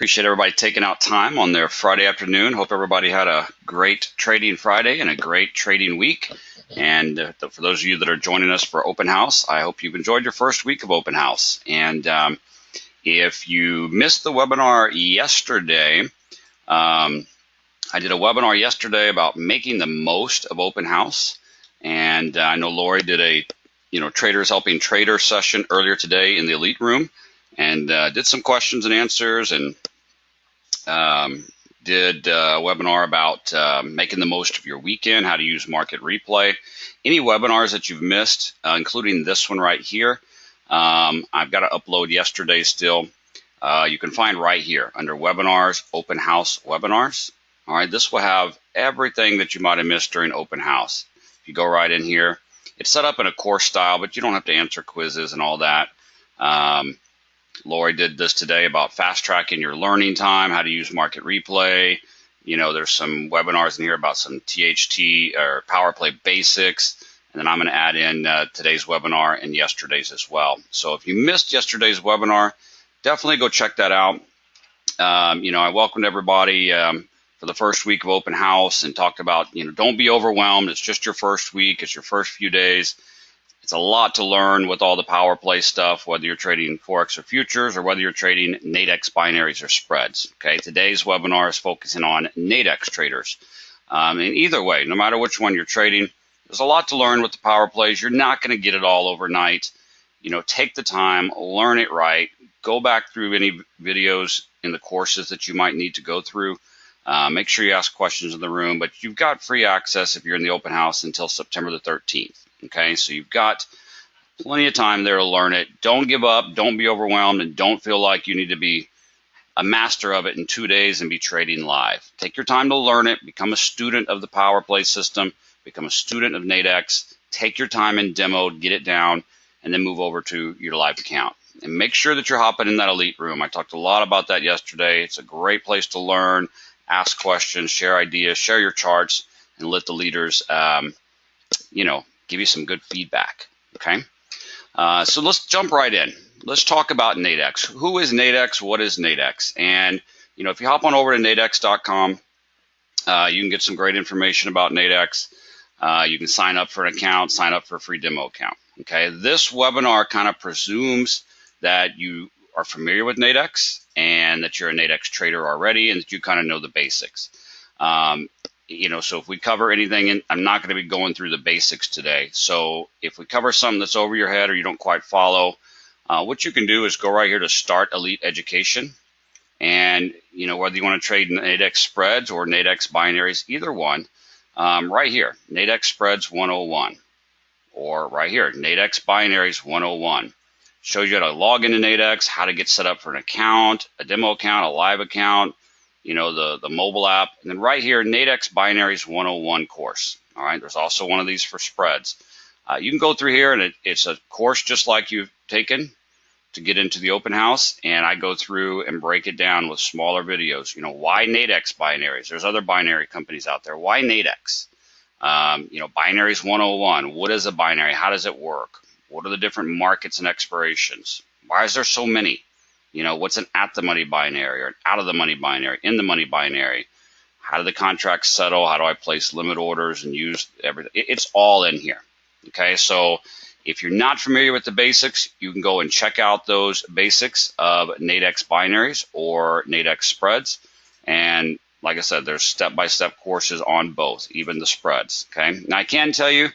Appreciate everybody taking out time on their Friday afternoon. Hope everybody had a great trading Friday and a great trading week. And for those of you that are joining us for Open House, I hope you've enjoyed your first week of Open House. And if you missed the webinar yesterday, I did a webinar yesterday about making the most of Open House. And I know Lori did a Traders Helping Traders session earlier today in the Elite Room, and did some questions and answers, and did a webinar about making the most of your weekend, how to use market replay. Any webinars that you've missed, including this one right here, I've got to upload yesterday still. You can find right here under webinars, Open House webinars. All right, this will have everything that you might have missed during Open House. If you go right in here, it's set up in a course style, but you don't have to answer quizzes and all that. Lori did this today about fast tracking your learning time, how to use market replay. There's some webinars in here about some THT or power play basics. And then I'm going to add in today's webinar and yesterday's as well. So if you missed yesterday's webinar, definitely go check that out. I welcomed everybody for the first week of Open House and talked about, don't be overwhelmed. It's just your first week. It's your first few days. It's a lot to learn with all the power play stuff, whether you're trading Forex or futures or whether you're trading Nadex binaries or spreads. Okay, today's webinar is focusing on Nadex traders. And either way, no matter which one you're trading, there's a lot to learn with the power plays. You're not going to get it all overnight. Take the time, learn it right, go back through any videos in the courses that you might need to go through. Make sure you ask questions in the room, but you've got free access if you're in the Open House until September the 13th. Okay, so you've got plenty of time there to learn it. Don't give up, don't be overwhelmed, and don't feel like you need to be a master of it in 2 days and be trading live. Take your time to learn it, become a student of the power play system, become a student of Nadex, take your time and demo, get it down, and then move over to your live account. And make sure that you're hopping in that Elite Room. I talked a lot about that yesterday. It's a great place to learn, ask questions, share ideas, share your charts, and let the leaders, give you some good feedback, okay? So let's jump right in. Let's talk about Nadex. Who is Nadex? What is Nadex? And, if you hop on over to nadex.com, you can get some great information about Nadex. You can sign up for an account, sign up for a free demo account, okay? This webinar kind of presumes that you are familiar with Nadex and that you're a Nadex trader already and that you kind of know the basics. So if we cover anything, I'm not going to be going through the basics today. So if we cover something that's over your head or you don't quite follow, what you can do is go right here to Start Elite Education. And, whether you want to trade Nadex spreads or Nadex binaries, either one, right here, Nadex Spreads 101, or right here, Nadex Binaries 101. Shows you how to log into Nadex, how to get set up for an account, a demo account, a live account, the mobile app, and then right here, Nadex Binaries 101 course. All right, there's also one of these for spreads. You can go through here, and it's a course just like you've taken to get into the Open House, and I go through and break it down with smaller videos. Why Nadex binaries? There's other binary companies out there. Why Nadex? Binaries 101. What is a binary? How does it work? What are the different markets and expirations? Why is there so many? What's an at-the-money binary or an out-of-the-money binary, in-the-money binary? How do the contracts settle? How do I place limit orders and use everything? It's all in here, okay? So if you're not familiar with the basics, you can go and check out those basics of Nadex binaries or Nadex spreads. And like I said, there's step-by-step courses on both, even the spreads, okay? Now, I can tell you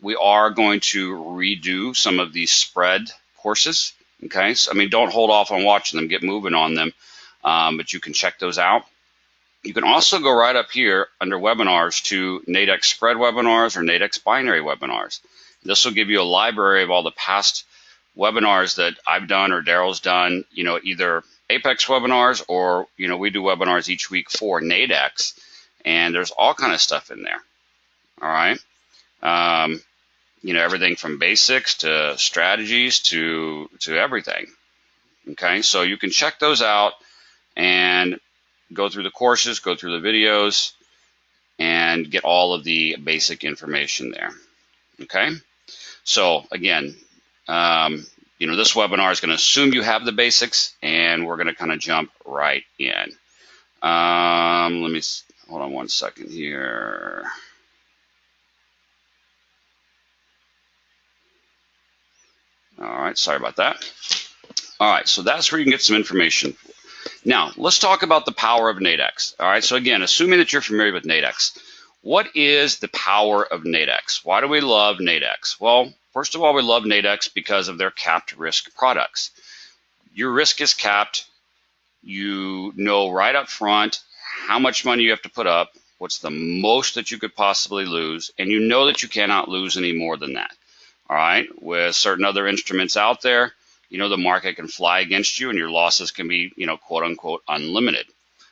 we are going to redo some of these spread courses. Okay, so don't hold off on watching them, get moving on them, but you can check those out. You can also go right up here under webinars to Nadex spread webinars or Nadex binary webinars. This will give you a library of all the past webinars that I've done or Daryl's done, either Apex webinars or, we do webinars each week for Nadex, and there's all kind of stuff in there, all right? Everything from basics to strategies to everything. Okay, so you can check those out and go through the courses, go through the videos, and get all of the basic information there. Okay, so again, this webinar is going to assume you have the basics, and we're going to kind of jump right in. Let me hold on one second here. All right, sorry about that. All right, so that's where you can get some information. Now, let's talk about the power of Nadex. All right, so again, assuming that you're familiar with Nadex, what is the power of Nadex? Why do we love Nadex? Well, first of all, we love Nadex because of their capped risk products. Your risk is capped. You know right up front how much money you have to put up, what's the most that you could possibly lose, and you know that you cannot lose any more than that. All right, with certain other instruments out there, the market can fly against you and your losses can be, quote unquote, unlimited.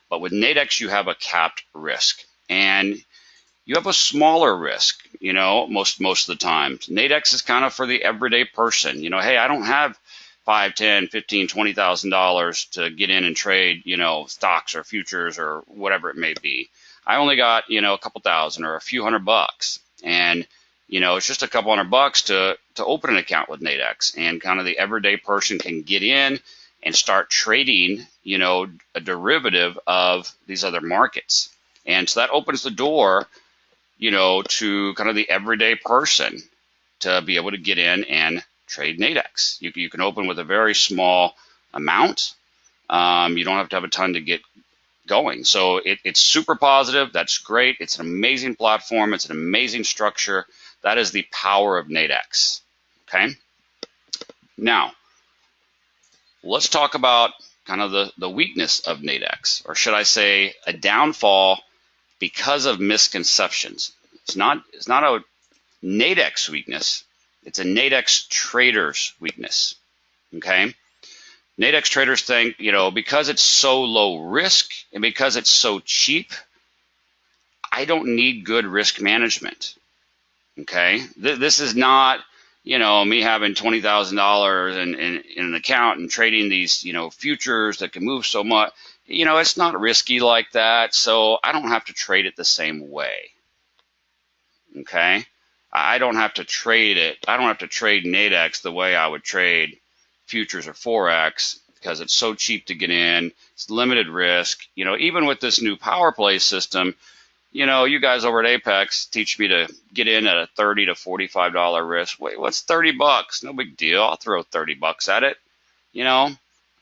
But with Nadex, you have a capped risk and you have a smaller risk, most of the time. Nadex is kind of for the everyday person. Hey, I don't have $5, $10, $15, $20,000 to get in and trade, stocks or futures or whatever it may be. I only got, a couple thousand or a few $100, and it's just a couple $100 to open an account with Nadex, and kind of the everyday person can get in and start trading, a derivative of these other markets. And so that opens the door, to kind of the everyday person to be able to get in and trade Nadex. You can open with a very small amount. You don't have to have a ton to get going. So it's super positive. That's great. It's an amazing platform. It's an amazing structure. That is the power of Nadex. Okay. Now, let's talk about kind of the weakness of Nadex, or should I say a downfall because of misconceptions. It's not a Nadex weakness. It's a Nadex trader's weakness. Okay. Nadex traders think, because it's so low risk and because it's so cheap, I don't need good risk management. Okay, this is not, me having $20,000 in an account and trading these, futures that can move so much. It's not risky like that, so I don't have to trade it the same way. Okay, I don't have to trade it. I don't have to trade Nadex the way I would trade futures or Forex because it's so cheap to get in. It's limited risk. Even with this new power play system, you guys over at Apex teach me to get in at a $30 to $45 risk. Wait, what's $30? No big deal. I'll throw $30 at it.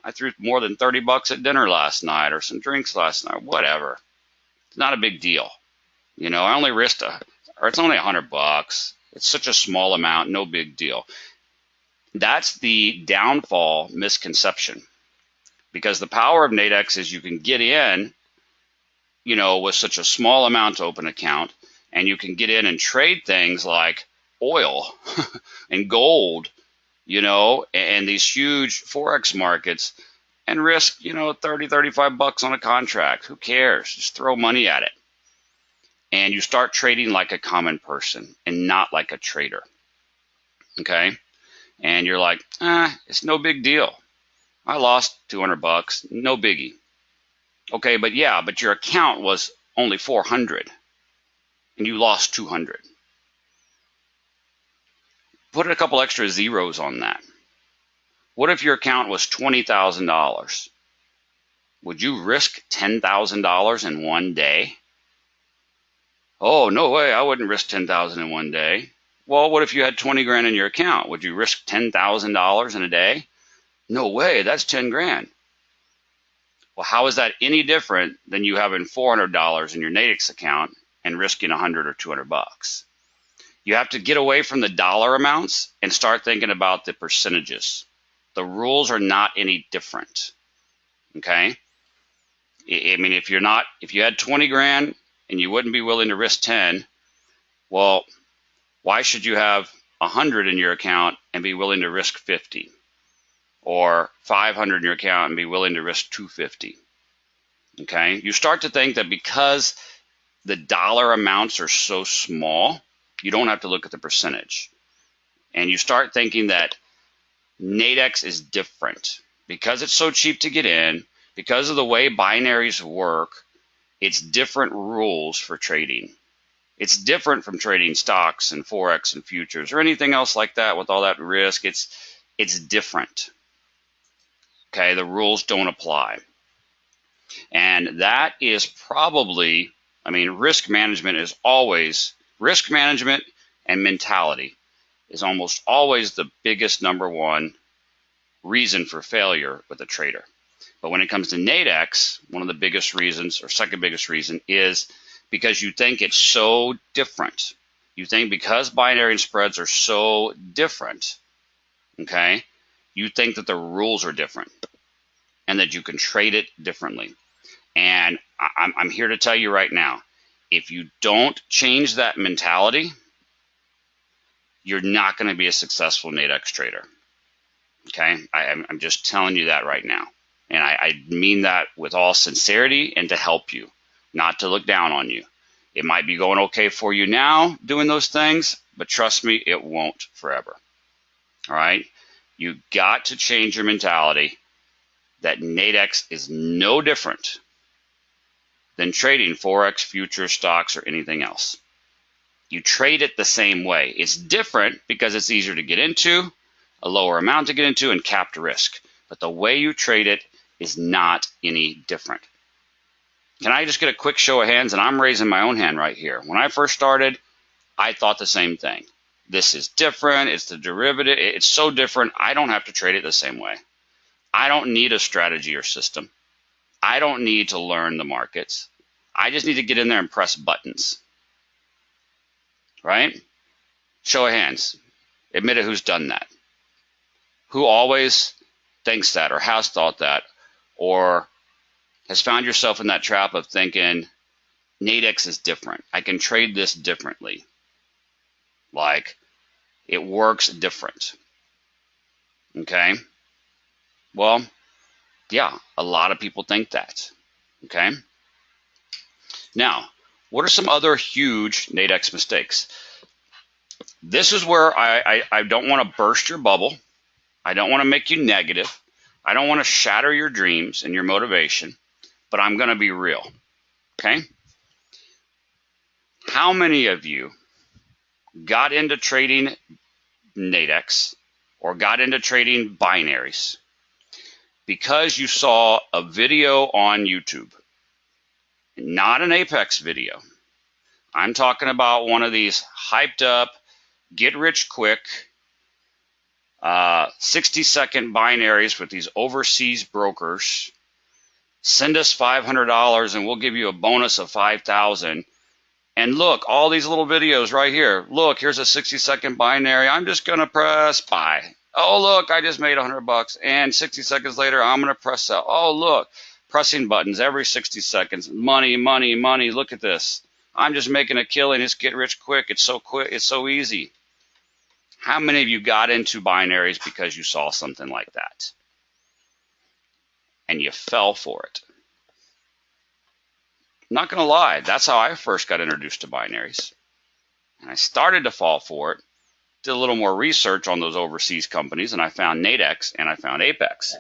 I threw more than $30 at dinner last night or some drinks last night, whatever. It's not a big deal. I only risked it's only $100. It's such a small amount, no big deal. That's the downfall misconception, because the power of Nadex is you can get in, with such a small amount to open an account, and you can get in and trade things like oil and gold, and these huge Forex markets, and risk, $30, $35 on a contract. Who cares? Just throw money at it. And you start trading like a common person and not like a trader. Okay? And you're like, it's no big deal. I lost $200, no biggie. Okay, but your account was only 400 and you lost 200. Put a couple extra zeros on that. What if your account was $20,000? Would you risk $10,000 in one day? Oh, no way, I wouldn't risk $10,000 in one day. Well, what if you had 20 grand in your account? Would you risk $10,000 in a day? No way, that's 10 grand. Well, how is that any different than you having $400 in your Nadex account and risking 100 or 200 bucks? You have to get away from the dollar amounts and start thinking about the percentages. The rules are not any different. Okay? I mean, if you had 20 grand and you wouldn't be willing to risk 10, well, why should you have 100 in your account and be willing to risk 50? Or 500 in your account and be willing to risk 250. Okay, you start to think that because the dollar amounts are so small, you don't have to look at the percentage. And you start thinking that Nadex is different because it's so cheap to get in, because of the way binaries work. It's different rules for trading. It's different from trading stocks and Forex and futures or anything else like that with all that risk. it's different. Okay, the rules don't apply. And that is probably, I mean, risk management and mentality is almost always the biggest number one reason for failure with a trader. But when it comes to Nadex, one of the biggest reasons, or second biggest reason, is because you think it's so different. You think because binary and spreads are so different, okay, you think that the rules are different and that you can trade it differently. And I'm here to tell you right now, if you don't change that mentality, you're not going to be a successful Nadex trader. Okay, I'm just telling you that right now. And I mean that with all sincerity and to help you, not to look down on you. It might be going okay for you now doing those things, but trust me, it won't forever. All right, you got to change your mentality that Nadex is no different than trading Forex, futures, stocks, or anything else. You trade it the same way. It's different because it's easier to get into, a lower amount to get into, and capped risk. But the way you trade it is not any different. Can I just get a quick show of hands? And I'm raising my own hand right here. When I first started, I thought the same thing. This is different. It's the derivative. It's so different. I don't have to trade it the same way. I don't need a strategy or system. I don't need to learn the markets. I just need to get in there and press buttons. Right? Show of hands. Admit it, who's done that? Who always thinks that or has thought that or has found yourself in that trap of thinking Nadex is different. I can trade this differently. Like it works different. Okay? Well, yeah, a lot of people think that. Okay? Now, what are some other huge Nadex mistakes? This is where I don't want to burst your bubble. I don't want to make you negative. I don't want to shatter your dreams and your motivation, but I'm going to be real. Okay? How many of you got into trading Nadex or got into trading binaries because you saw a video on YouTube? Not an Apex video. I'm talking about one of these hyped up, get rich quick, 60-second binaries with these overseas brokers. Send us $500 and we'll give you a bonus of $5,000. And look, all these little videos right here. Look, here's a 60-second binary. I'm just going to press buy. Oh, look, I just made $100. And 60 seconds later, I'm going to press sell. Oh, look, pressing buttons every 60 seconds. Money, money, money. Look at this. I'm just making a killing. It's get rich quick. It's so quick. It's so easy. How many of you got into binaries because you saw something like that? And you fell for it. I'm not going to lie. That's how I first got introduced to binaries. And I started to fall for it. Did a little more research on those overseas companies, and I found Nadex and I found Apex.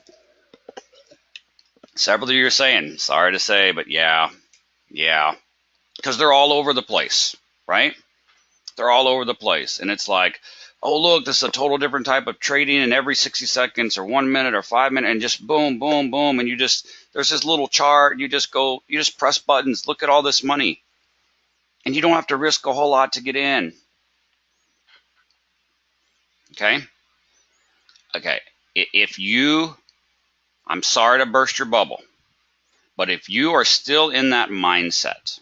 Several of you are saying, sorry to say, but yeah, because they're all over the place, right? They're all over the place. And it's like, oh, look, this is a total different type of trading, and every 60 seconds or 1 minute or 5 minutes, and just boom, boom, boom, and there's this little chart, you just press buttons, look at all this money. And you don't have to risk a whole lot to get in. Okay? Okay. I'm sorry to burst your bubble, but if you are still in that mindset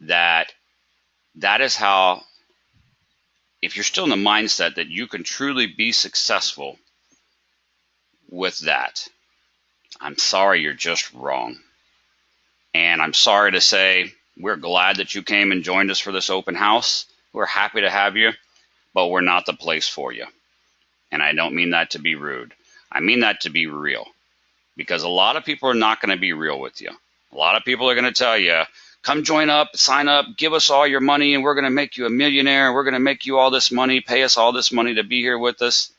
that is how, if you're still in the mindset that you can truly be successful with that, I'm sorry, you're just wrong. And I'm sorry to say, we're glad that you came and joined us for this open house. We're happy to have you, but we're not the place for you. And I don't mean that to be rude. I mean that to be real. Because a lot of people are not going to be real with you. A lot of people are going to tell you, come join up, sign up, give us all your money, and we're going to make you a millionaire. We're going to make you all this money, pay us all this money to be here with us.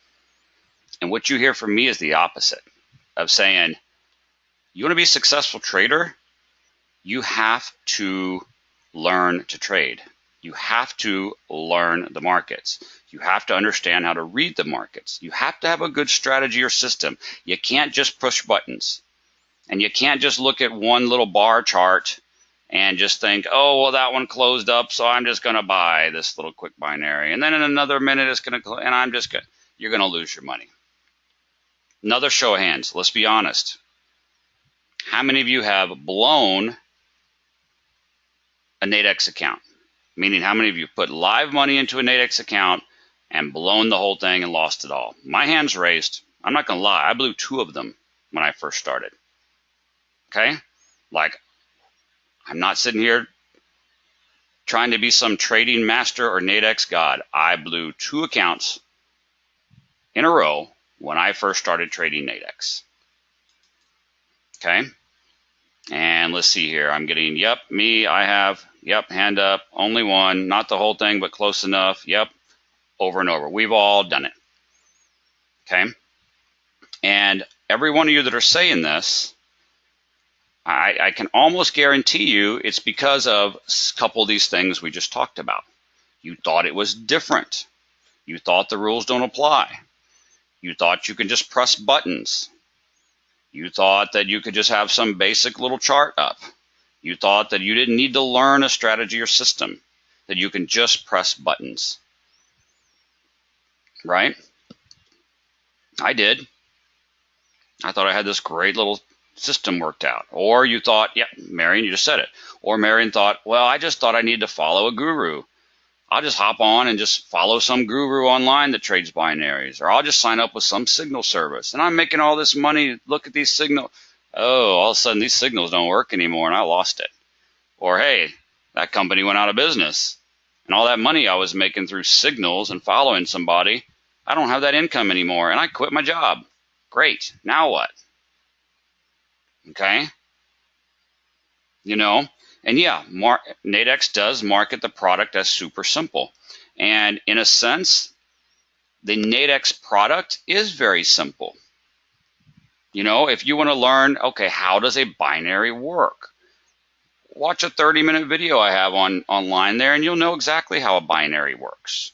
And what you hear from me is the opposite of saying, you want to be a successful trader? You have to learn to trade. You have to learn the markets. You have to understand how to read the markets. You have to have a good strategy or system. You can't just push buttons. And you can't just look at one little bar chart and just think, oh, well, that one closed up, so I'm just going to buy this little quick binary. And then in another minute, it's going to, and I'm just going to, you're going to lose your money. Another show of hands. Let's be honest. How many of you have blown a Nadex account? Meaning, how many of you put live money into a Nadex account and blown the whole thing and lost it all? My hand's raised. I'm not going to lie. I blew 2 of them when I first started. Okay? Like, I'm not sitting here trying to be some trading master or Nadex god. I blew 2 accounts in a row when I first started trading Nadex. Okay? And let's see here. I'm getting, yep, me, I have, yep, hand up, only one, not the whole thing, but close enough, yep, over and over. We've all done it. Okay? And every one of you that are saying this, I can almost guarantee you it's because of a couple of these things we just talked about. You thought it was different. You thought the rules don't apply. You thought you could just press buttons. You thought that you could just have some basic little chart up. You thought that you didn't need to learn a strategy or system, that you can just press buttons. Right? I did. I thought I had this great little system worked out. Or you thought, yeah, Marion, you just said it. Or Marion thought, well, I just thought I need to follow a guru. I'll just hop on and just follow some guru online that trades binaries. Or I'll just sign up with some signal service. And I'm making all this money. Look at these signals. Oh, all of a sudden these signals don't work anymore and I lost it. Or, hey, that company went out of business. And all that money I was making through signals and following somebody, I don't have that income anymore and I quit my job. Great. Now what? Okay? You know? And yeah, Nadex does market the product as super simple. And in a sense, the Nadex product is very simple. You know, if you want to learn, okay, how does a binary work? Watch a 30-minute video I have online there and you'll know exactly how a binary works.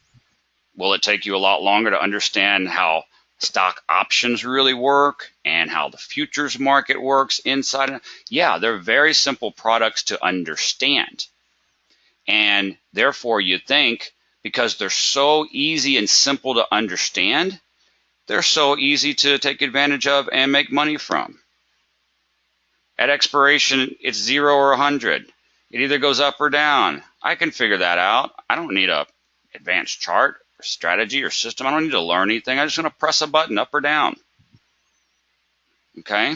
Will it take you a lot longer to understand how stock options really work and how the futures market works inside? Yeah, they're very simple products to understand. And therefore you think, because they're so easy and simple to understand, they're so easy to take advantage of and make money from. At expiration, it's 0 or 100. It either goes up or down. I can figure that out. I don't need a advanced chart or strategy or system. I don't need to learn anything. I'm just going to press a button up or down. Okay?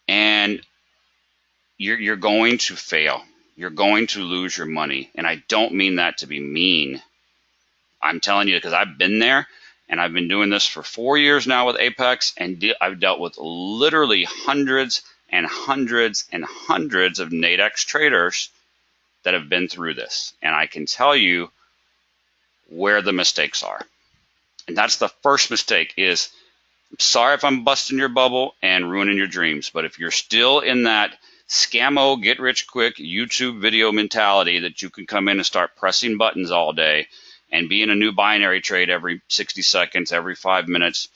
And you're going to fail. You're going to lose your money. And I don't mean that to be mean. I'm telling you because I've been there. And I've been doing this for 4 years now with Apex, and I've dealt with literally hundreds and hundreds and hundreds of Nadex traders that have been through this. And I can tell you where the mistakes are. And that's the first mistake is, I'm sorry if I'm busting your bubble and ruining your dreams, but if you're still in that scammo, get-rich-quick YouTube video mentality that you can come in and start pressing buttons all day, and be in a new binary trade every 60 seconds, every 5 minutes,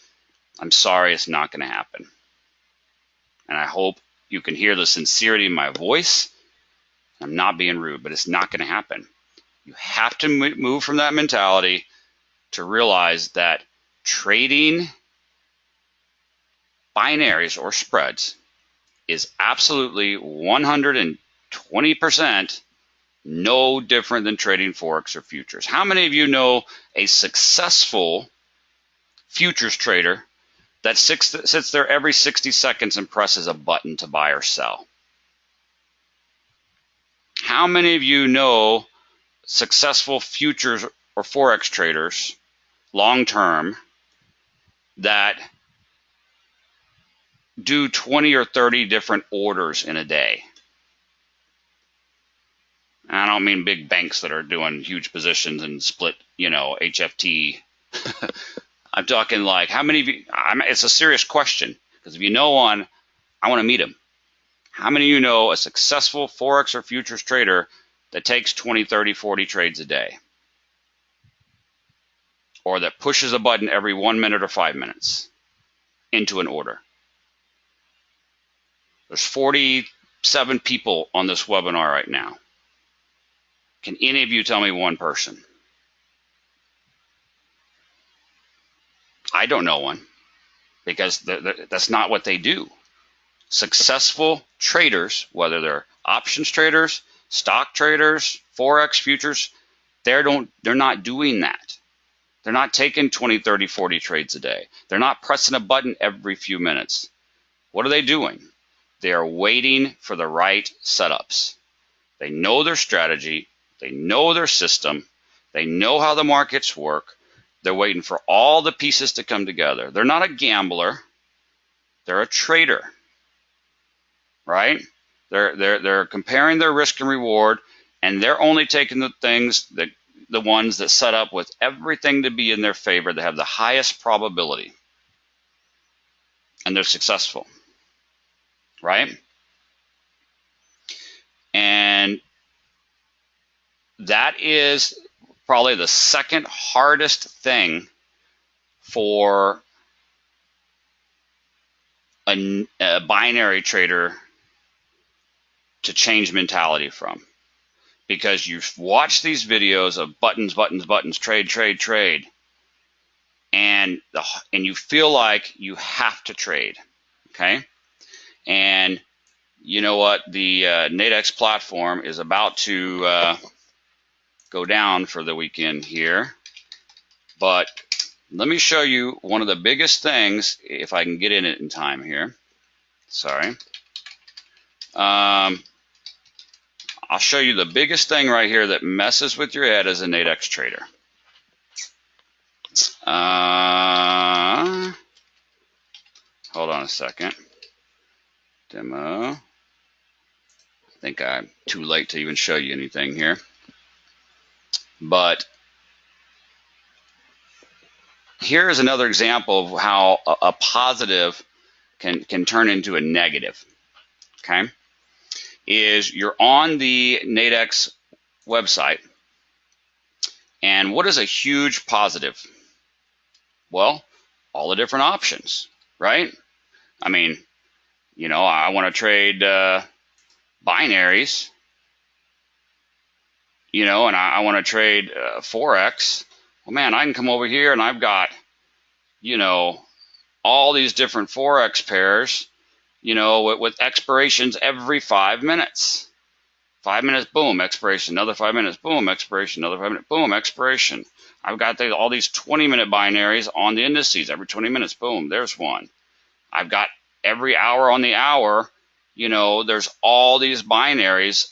I'm sorry, it's not going to happen. And I hope you can hear the sincerity in my voice. I'm not being rude, but it's not going to happen. You have to move from that mentality to realize that trading binaries or spreads is absolutely 120% no different than trading Forex or futures. How many of you know a successful futures trader that sits there every 60 seconds and presses a button to buy or sell? How many of you know successful futures or Forex traders, long-term, that do 20 or 30 different orders in a day? I don't mean big banks that are doing huge positions and split, you know, HFT. I'm talking like, how many of you, it's a serious question, because if you know one, I want to meet him. How many of you know a successful Forex or futures trader that takes 20, 30, 40 trades a day, or that pushes a button every 1 minute or 5 minutes into an order. There's 47 people on this webinar right now. Can any of you tell me one person? I don't know one, because that's not what they do. Successful traders, whether they're options traders, stock traders, Forex futures, they're not doing that. They're not taking 20, 30, 40 trades a day. They're not pressing a button every few minutes. What are they doing? They are waiting for the right setups. They know their strategy. They know their system. They know how the markets work. They're waiting for all the pieces to come together. They're not a gambler. They're a trader, right? They're comparing their risk and reward, and they're only taking the ones that set up with everything to be in their favor, that have the highest probability, and they're successful, right? And that is probably the second hardest thing for a binary trader to change mentality from. Because you've watched these videos of buttons, buttons, buttons, trade, trade, trade, and you feel like you have to trade, okay? And you know what? The Nadex platform is about to go down for the weekend here, but let me show you one of the biggest things, if I can get in it in time here. Sorry. I'll show you the biggest thing right here that messes with your head as a Nadex trader. Hold on a second. Demo. I think I'm too late to even show you anything here. But here is another example of how a positive can turn into a negative. Okay? Is you're on the Nadex website, and what is a huge positive? Well, all the different options, right? I mean, you know, I want to trade binaries, you know, and I want to trade Forex. Well, man, I can come over here and I've got, you know, all these different Forex pairs, you know, with expirations every 5 minutes. 5 minutes, boom, expiration. Another 5 minutes, boom, expiration. Another 5 minutes, boom, expiration. I've got all these 20-minute binaries on the indices. Every 20 minutes, boom, there's one. I've got every hour on the hour, you know, there's all these binaries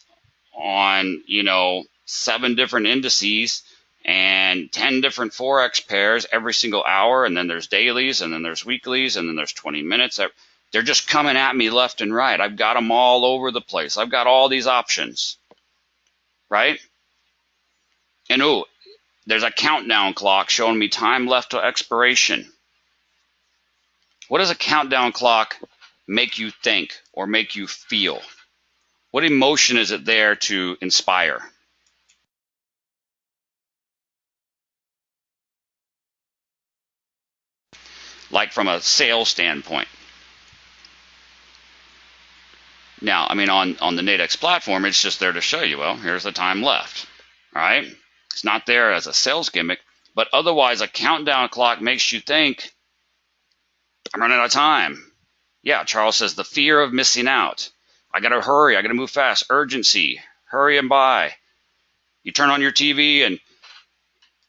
on, you know, 7 different indices and 10 different Forex pairs every single hour. And then there's dailies, and then there's weeklies, and then there's 20 minutes. They're just coming at me left and right. I've got them all over the place. I've got all these options, right? And oh, there's a countdown clock showing me time left to expiration. What does a countdown clock make you think or make you feel? What emotion is it there to inspire? Like from a sales standpoint. Now, I mean, on the Nadex platform, it's just there to show you, well, here's the time left, all right? It's not there as a sales gimmick, but otherwise a countdown clock makes you think, I'm running out of time. Yeah, Charles says the fear of missing out. I got to hurry. I got to move fast. Urgency. Hurry and buy. You turn on your TV and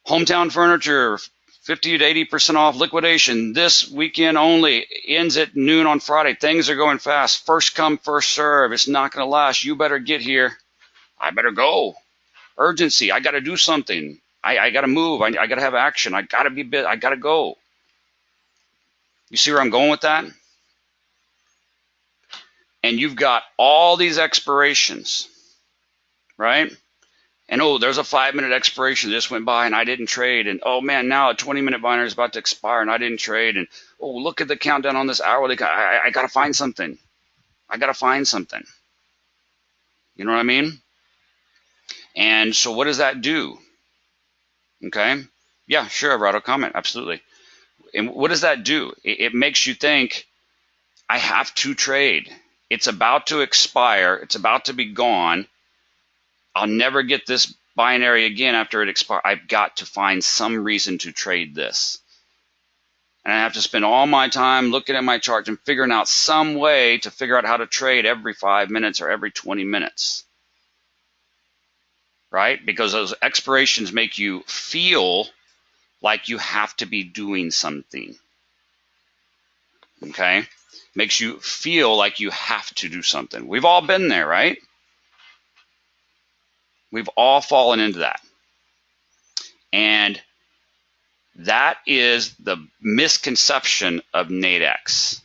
Hometown Furniture, 50 to 80% off liquidation this weekend only, ends at noon on Friday. Things are going fast. First come, first serve. It's not going to last. You better get here. I better go. Urgency. I got to do something. I got to move. I got to have action. I got to be bit. I got to go. You see where I'm going with that? And you've got all these expirations, right? And oh, there's a 5-minute expiration that just went by and I didn't trade. And oh man, now a 20-minute binary is about to expire and I didn't trade. And oh, look at the countdown on this hourly. I got to find something. I got to find something. You know what I mean? And so what does that do? Okay. Yeah, sure, I've a comment. Absolutely. And what does that do? It makes you think, I have to trade. It's about to expire. It's about to be gone. I'll never get this binary again after it expires. I've got to find some reason to trade this. And I have to spend all my time looking at my chart and figuring out some way to figure out how to trade every 5 minutes or every 20 minutes. Right? Because those expirations make you feel like you have to be doing something. Okay? Makes you feel like you have to do something. We've all been there, right? We've all fallen into that. And that is the misconception of Nadex.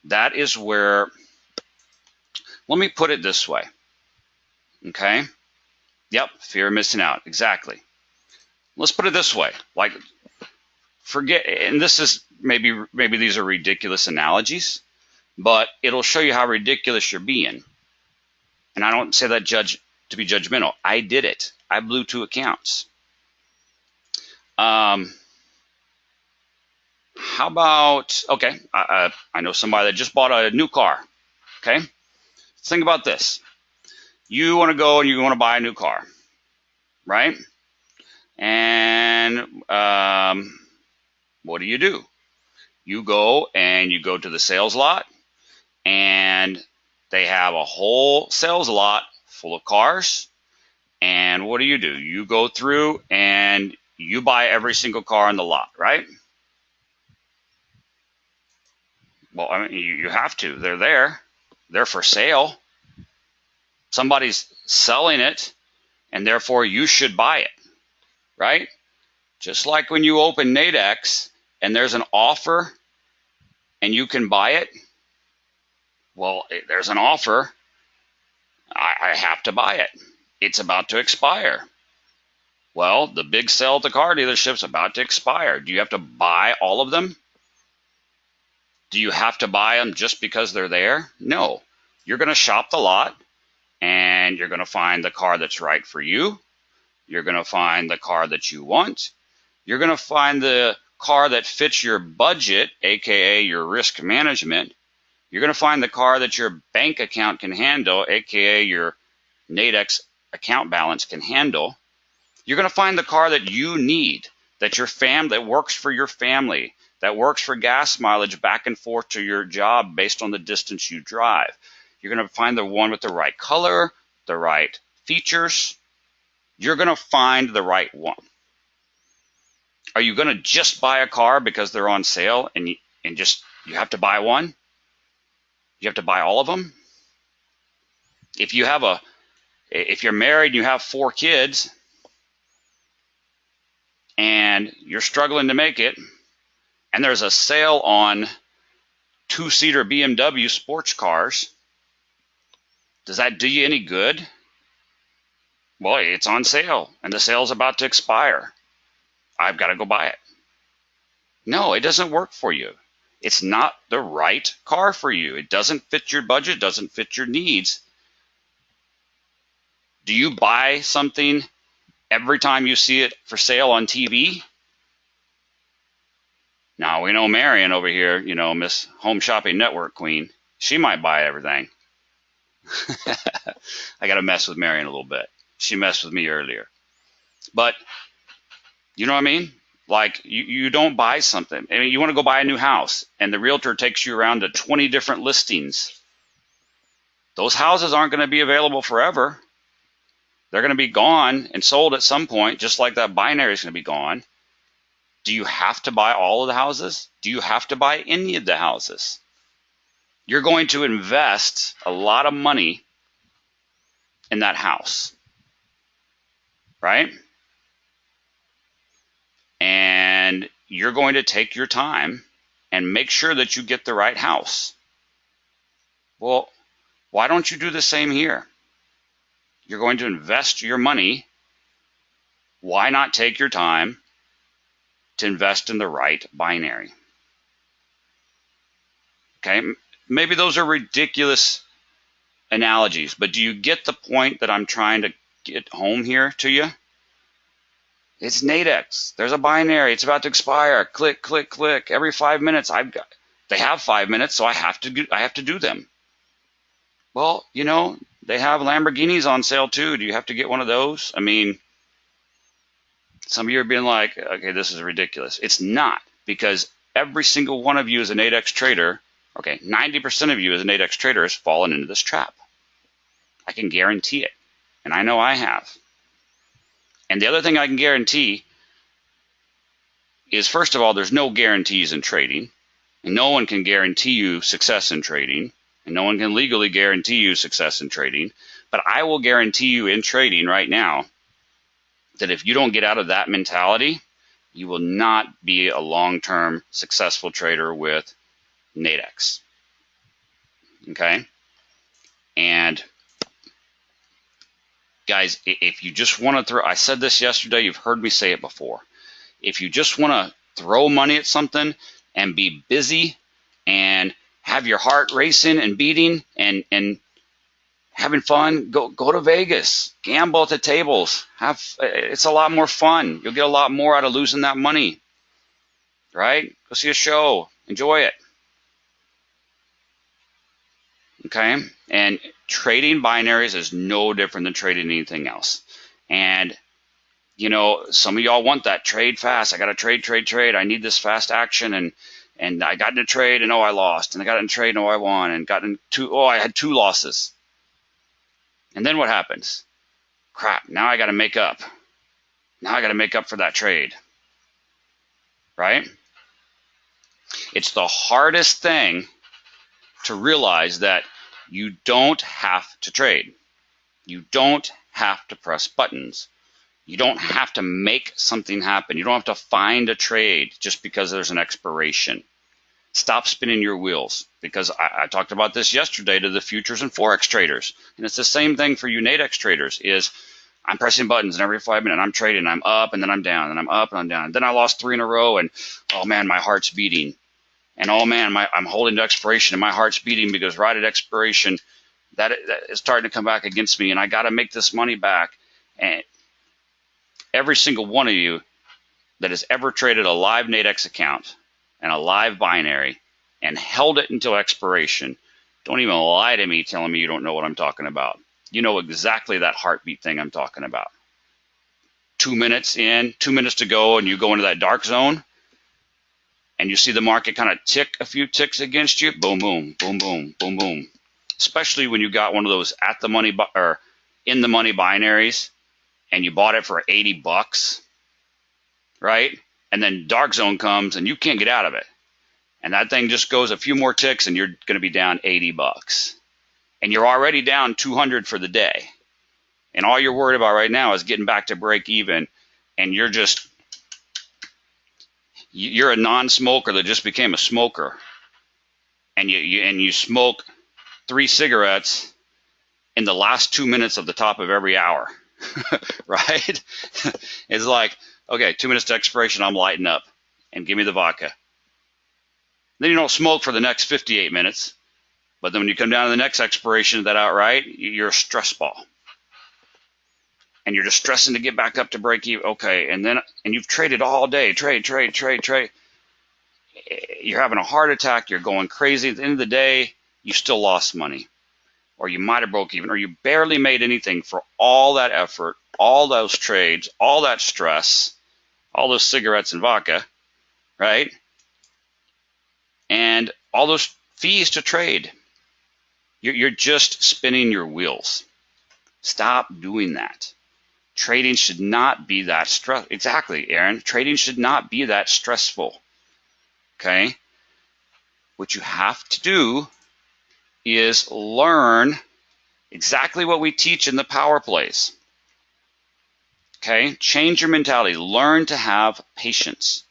That is where, let me put it this way. Okay? Yep, fear of missing out. Exactly. Let's put it this way. Like, forget, and this is maybe these are ridiculous analogies, but it'll show you how ridiculous you're being. And I don't say that to be judgmental. I did it. I blew 2 accounts. How about, okay, I know somebody that just bought a new car. Okay, think about this. You want to go and you want to buy a new car, right? And what do? You go and you go to the sales lot, and they have a whole sales lot full of cars. And what do? You go through and you buy every single car in the lot, right? Well, I mean, you have to. They're there. They're for sale. Somebody's selling it, and therefore you should buy it, right? Just like when you open Nadex and there's an offer and you can buy it. Well, there's an offer. I have to buy it. It's about to expire. Well, the big sale at the car dealership's about to expire. Do you have to buy all of them? Do you have to buy them just because they're there? No. You're going to shop the lot, and you're going to find the car that's right for you. You're going to find the car that you want. You're going to find the car that fits your budget, aka your risk management. You're going to find the car that your bank account can handle, aka your Nadex account balance can handle. You're going to find the car that you need, that works for your family, that works for gas mileage back and forth to your job based on the distance you drive. You're going to find the one with the right color, the right features. You're going to find the right one. Are you going to just buy a car because they're on sale and you have to buy one? You have to buy all of them? If you're married and you have 4 kids and you're struggling to make it, and there's a sale on 2-seater BMW sports cars, does that do you any good? Well, it's on sale and the sale's about to expire. I've got to go buy it. No, it doesn't work for you. It's not the right car for you. It doesn't fit your budget, doesn't fit your needs. Do you buy something every time you see it for sale on TV? Now, we know Marion over here, Miss Home Shopping Network Queen. She might buy everything. I got to mess with Marion a little bit. She messed with me earlier. But, you know what I mean? Like, you don't buy something. I mean, you want to go buy a new house, and the realtor takes you around to 20 different listings. Those houses aren't going to be available forever. They're going to be gone and sold at some point, just like that binary is going to be gone. Do you have to buy all of the houses? Do you have to buy any of the houses? You're going to invest a lot of money in that house, right? And you're going to take your time and make sure that you get the right house. Well, why don't you do the same here? You're going to invest your money. Why not take your time to invest in the right binary? Okay, maybe those are ridiculous analogies, but do you get the point that I'm trying to get home here to you. It's Nadex. There's a binary. It's about to expire. Click, click, click. Every 5 minutes, they have 5 minutes, so I have to do them. Well, you know, they have Lamborghinis on sale too. Do you have to get one of those? I mean, some of you are being like, okay, this is ridiculous. It's not, because every single one of you as a Nadex trader, okay, 90% of you as a Nadex trader has fallen into this trap. I can guarantee it, and I know I have. And the other thing I can guarantee is, first of all, there's no guarantees in trading, and no one can guarantee you success in trading, and no one can legally guarantee you success in trading. But I will guarantee you in trading right now that if you don't get out of that mentality, you will not be a long-term successful trader with Nadex. Okay? And guys, if you just want to throw, I said this yesterday, you've heard me say it before. If you just want to throw money at something and be busy and have your heart racing and beating and having fun, go to Vegas, gamble at the tables. It's a lot more fun. You'll get a lot more out of losing that money, right? Go see a show, enjoy it. Okay, and trading binaries is no different than trading anything else. And you know, some of y'all want that trade fast. I got to trade. I need this fast action, and I got in a trade and I lost, and I got in a trade and I won, and I had 2 losses. And then what happens? Crap, now I got to make up. Now I got to make up for that trade. Right? It's the hardest thing to realize that you don't have to trade. You don't have to press buttons. You don't have to make something happen. You don't have to find a trade just because there's an expiration. Stop spinning your wheels, because I talked about this yesterday to the futures and Forex traders. And it's the same thing for you Nadex traders, is I'm pressing buttons and every 5 minutes I'm trading, I'm up and then I'm down and I'm up and I'm down. And then I lost 3 in a row and oh man, my heart's beating. And oh man, I'm holding to expiration and my heart's beating because right at expiration, that is starting to come back against me and I got to make this money back. And every single one of you that has ever traded a live Nadex account and a live binary and held it until expiration, don't even lie to me telling me you don't know what I'm talking about. You know exactly that heartbeat thing I'm talking about. 2 minutes in, 2 minutes to go, and you go into that dark zone, and you see the market kind of tick a few ticks against you. Boom, boom, boom, boom, boom, boom. Especially when you got one of those at the money or in the money binaries, and you bought it for 80 bucks, right? And then dark zone comes and you can't get out of it. And that thing just goes a few more ticks and you're going to be down 80 bucks. And you're already down 200 for the day. And all you're worried about right now is getting back to break even. And you're a non-smoker that just became a smoker. And you smoke 3 cigarettes in the last 2 minutes of the top of every hour. Right? It's like, okay, 2 minutes to expiration, I'm lighting up, and give me the vodka. Then you don't smoke for the next 58 minutes, but then when you come down to the next expiration of that outright, you're a stress ball. And you're just stressing to get back up to break even. Okay, and you've traded all day, trade. You're having a heart attack, you're going crazy. At the end of the day, you still lost money. Or you might have broke even, or you barely made anything for all that effort, all those trades, all that stress, all those cigarettes and vodka, right? And all those fees to trade. You're just spinning your wheels. Stop doing that. Trading should not be that stressful. Exactly, Aaron. Trading should not be that stressful. Okay? What you have to do is learn exactly what we teach in the power plays. Okay? Change your mentality. Learn to have patience.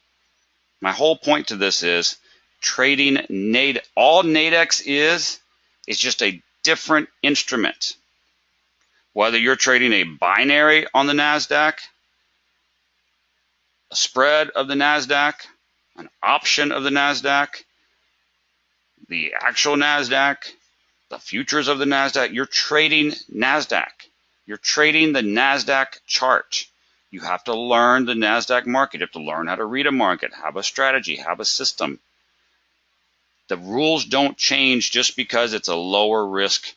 My whole point to this is trading all Nadex is just a different instrument. Whether you're trading a binary on the NASDAQ, a spread of the NASDAQ, an option of the NASDAQ, the actual NASDAQ, the futures of the NASDAQ, you're trading NASDAQ. You're trading the NASDAQ chart. You have to learn the NASDAQ market. You have to learn how to read a market, have a strategy, have a system. The rules don't change just because it's a lower risk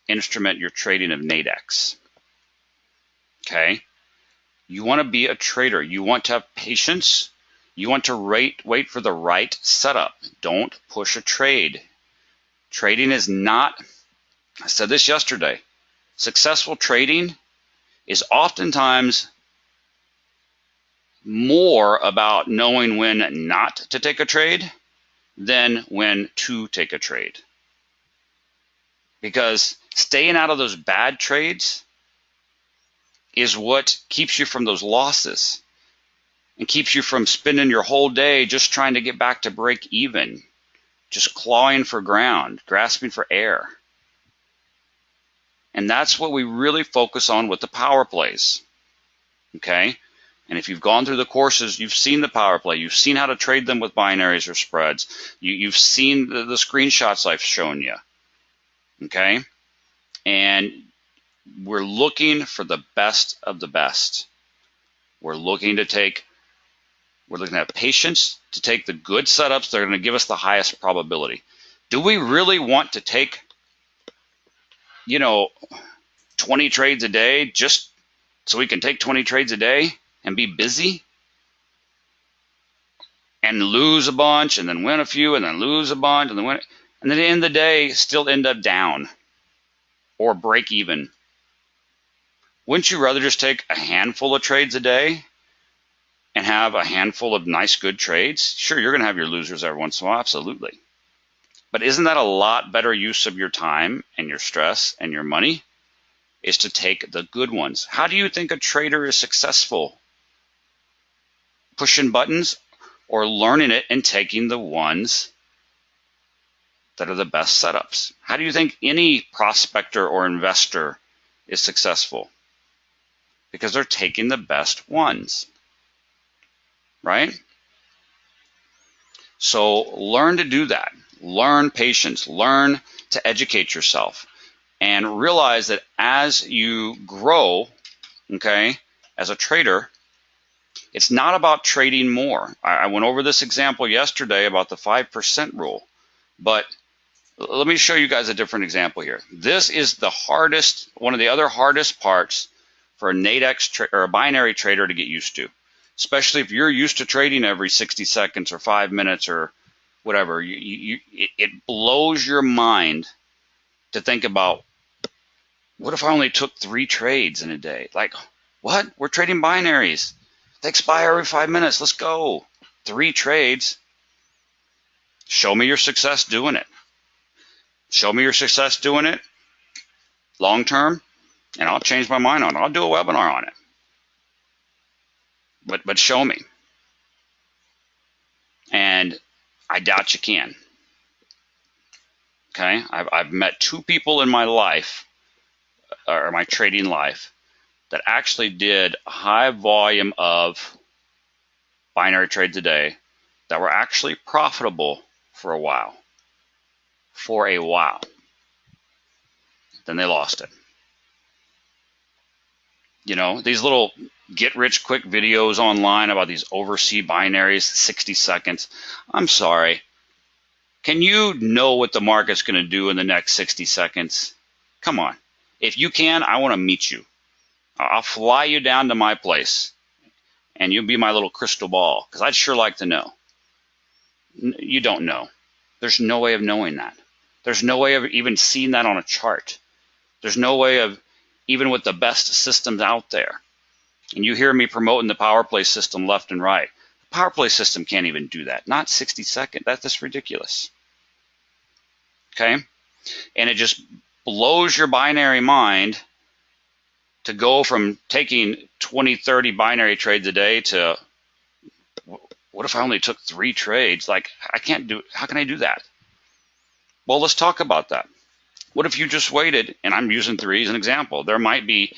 instrument you're trading of Nadex. Okay? You want to be a trader. You want to have patience. You want to wait for the right setup. Don't push a trade. Trading is not, I said this yesterday, successful trading is oftentimes more about knowing when not to take a trade than when to take a trade. Because staying out of those bad trades is what keeps you from those losses and keeps you from spending your whole day just trying to get back to break even, just clawing for ground, grasping for air. And that's what we really focus on with the power plays. Okay? And if you've gone through the courses, you've seen the power play. You've seen how to trade them with binaries or spreads. You've seen the screenshots I've shown you. Okay? And we're looking for the best of the best. We're looking to have patience to take the good setups that are going to give us the highest probability. Do we really want to take, 20 trades a day just so we can take 20 trades a day and be busy and lose a bunch and then win a few and then lose a bunch and then win, and then at the end of the day still end up down or break even? Wouldn't you rather just take a handful of trades a day and have a handful of nice, good trades? Sure, you're going to have your losers every once in a while, absolutely. But isn't that a lot better use of your time and your stress and your money, is to take the good ones? How do you think a trader is successful? Pushing buttons or learning it and taking the ones that are the best setups? How do you think any prospector or investor is successful? Because they're taking the best ones, right? So learn to do that. Learn patience. Learn to educate yourself. And realize that as you grow, okay, as a trader, it's not about trading more. I went over this example yesterday about the 5% rule. But let me show you guys a different example here. This is the hardest, one of the other hardest parts for a Nadex or a binary trader to get used to. Especially if you're used to trading every 60 seconds or 5 minutes or whatever. It blows your mind to think about, what if I only took 3 trades in a day? Like, what? We're trading binaries. They expire every 5 minutes. Let's go. 3 trades. Show me your success doing it. Show me your success doing it long term, and I'll change my mind on it. I'll do a webinar on it. But show me. And I doubt you can. Okay? I've met 2 people in my life, or my trading life, that actually did a high volume of binary trades a day that were actually profitable for a while. Then they lost it. These little get-rich-quick videos online about these overseas binaries, 60 seconds. I'm sorry. Can you know what the market's going to do in the next 60 seconds? Come on. If you can, I want to meet you. I'll fly you down to my place, and you'll be my little crystal ball, because I'd sure like to know. You don't know. There's no way of knowing that. There's no way of even seeing that on a chart. There's no way of, even with the best systems out there. And you hear me promoting the power play system left and right. The power play system can't even do that. Not 60 seconds. That's ridiculous. Okay? And it just blows your binary mind to go from taking 20, 30 binary trades a day to, what if I only took 3 trades? Like, how can I do that? Well, let's talk about that. What if you just waited, and I'm using 3 as an example. There might be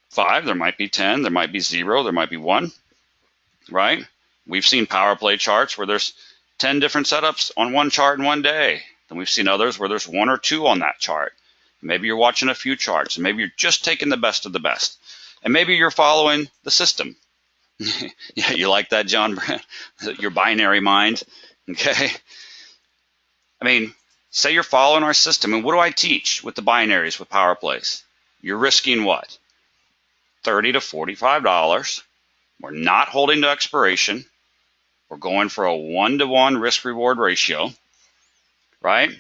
5, there might be 10, there might be 0, there might be 1, right? We've seen power play charts where there's 10 different setups on one chart in one day. Then we've seen others where there's 1 or 2 on that chart. Maybe you're watching a few charts. Maybe you're just taking the best of the best. And maybe you're following the system. Yeah, you like that, John? Your binary mind. Okay. I mean, say you're following our system. And what do I teach with the binaries, with power plays? You're risking what? $30 to $45. We're not holding to expiration. We're going for a 1-to-1 risk-reward ratio, right?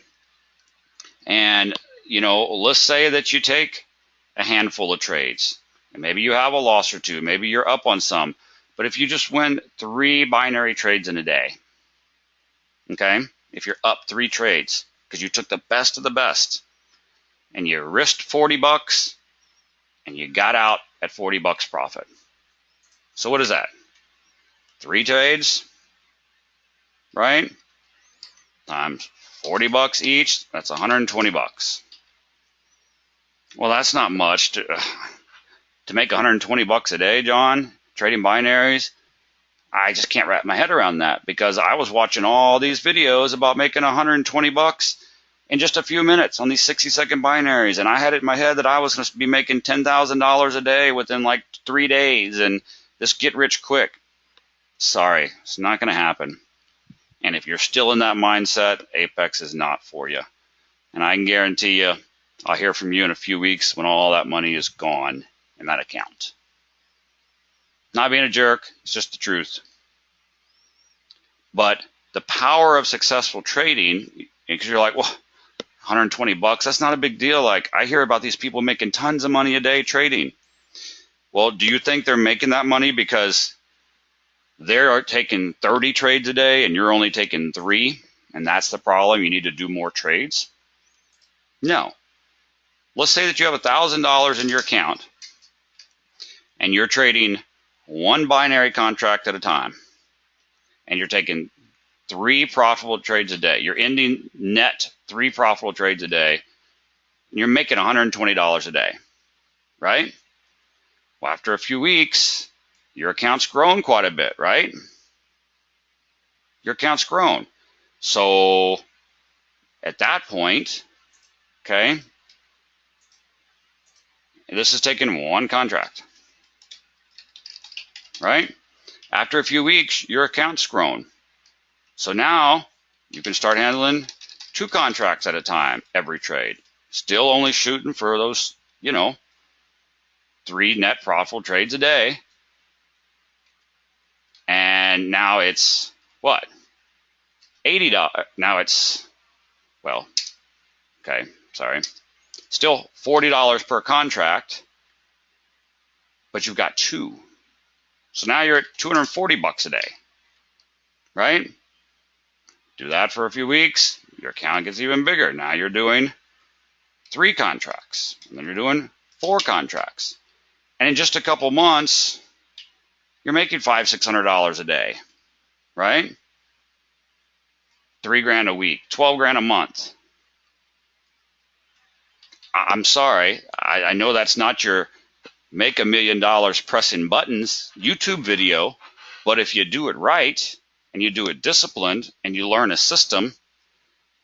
And, you know, let's say that you take a handful of trades. And maybe you have a loss or two. Maybe you're up on some. But if you just win 3 binary trades in a day, okay? If you're up 3 trades because you took the best of the best and you risked $40 and you got out at $40 profit. So what is that? 3 trades, right? Times $40 each, that's $120. Well, that's not much to make $120 a day, John, trading binaries. I just can't wrap my head around that because I was watching all these videos about making $120 in just a few minutes on these 60-second binaries, and I had it in my head that I was going to be making $10,000 a day within like 3 days and just get rich quick. Sorry, it's not going to happen. And if you're still in that mindset, Apex is not for you. And I can guarantee you, I'll hear from you in a few weeks when all that money is gone in that account. Not being a jerk, it's just the truth. But the power of successful trading, because you're like, well, $120, that's not a big deal. Like, I hear about these people making tons of money a day trading. Well, do you think they're making that money because they're taking 30 trades a day and you're only taking 3, and that's the problem? You need to do more trades? No. Let's say that you have $1,000 in your account and you're trading 1 binary contract at a time, and you're taking 3 profitable trades a day. You're ending net 3 profitable trades a day, and you're making $120 a day, right? Well, after a few weeks, your account's grown quite a bit, right? Your account's grown. So at that point, okay, this is taking 1 contract, right? After a few weeks, your account's grown. So now you can start handling 2 contracts at a time every trade. Still only shooting for those, 3 net profitable trades a day. And now it's what? $80. Now it's, well, okay, sorry. Still $40 per contract, but you've got 2. So now you're at $240 a day, right? Do that for a few weeks, your account gets even bigger. Now you're doing 3 contracts, and then you're doing 4 contracts. And in just a couple months, you're making $500-600 a day, right? $3,000 a week, $12,000 a month. I'm sorry, I know that's not your make $1 million pressing buttons YouTube video, but if you do it right and you do it disciplined and you learn a system